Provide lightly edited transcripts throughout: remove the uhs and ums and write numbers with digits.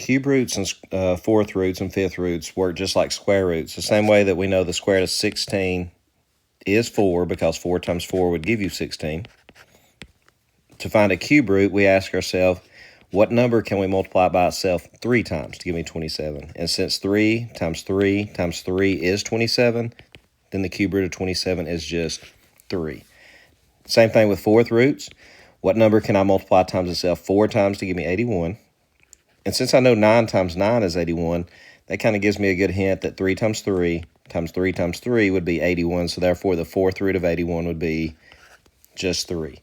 Cube roots and fourth roots and fifth roots work just like square roots. The same way that we know the square root of 16 is 4 because 4 times 4 would give you 16. To find a cube root, we ask ourselves, what number can we multiply by itself 3 times to give me 27? And since 3 times 3 times 3 is 27, then the cube root of 27 is just 3. Same thing with fourth roots. What number can I multiply times itself 4 times to give me 81? And since I know 9 times 9 is 81, that kind of gives me a good hint that 3 times 3 times 3 times 3 would be 81. So therefore, the fourth root of 81 would be just 3.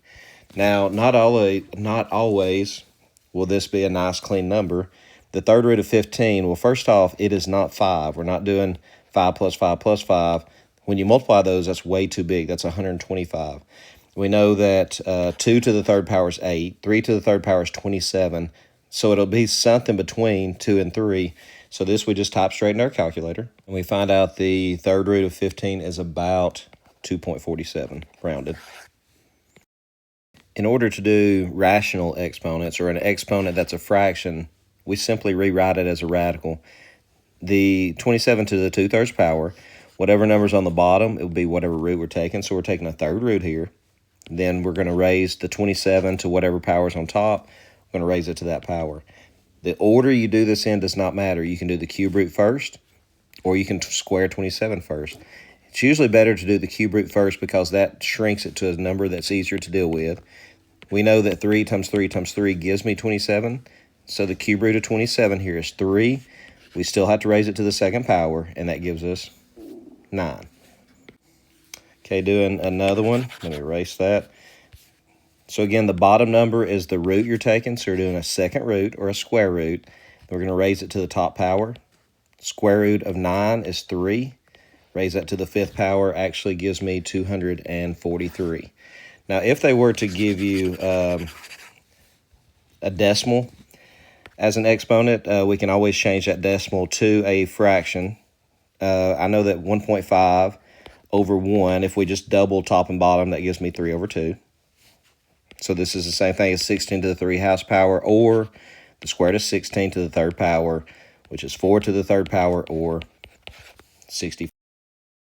Now, not always will this be a nice, clean number. The third root of 15, well, first off, it is not 5. We're not doing 5 plus 5 plus 5. When you multiply those, that's way too big. That's 125. We know that 2 to the third power is 8. 3 to the third power is 27. So it'll be something between 2 and 3. So this we just type straight in our calculator. And we find out the third root of 15 is about 2.47, rounded. In order to do rational exponents, or an exponent that's a fraction, we simply rewrite it as a radical. The 27 to the 2/3 power, whatever number's on the bottom, it will be whatever root we're taking. So we're taking a third root here. Then we're going to raise the 27 to whatever power's on top. We're going to raise it to that power. The order you do this in does not matter. You can do the cube root first, or you can square 27 first. It's usually better to do the cube root first because that shrinks it to a number that's easier to deal with. We know that 3 times 3 times 3 gives me 27. So the cube root of 27 here is 3. We still have to raise it to the second power, and that gives us 9. Okay, doing another one. Let me erase that. So again, the bottom number is the root you're taking. So we're doing a second root or a square root. We're going to raise it to the top power. Square root of 9 is 3. Raise that to the fifth power actually gives me 243. Now, if they were to give you a decimal as an exponent, we can always change that decimal to a fraction. I know that 1.5 over 1, if we just double top and bottom, that gives me 3 over 2. So this is the same thing as 16 to the 3 house power, or the square root of 16 to the third power, which is 4 to the third power, or 64.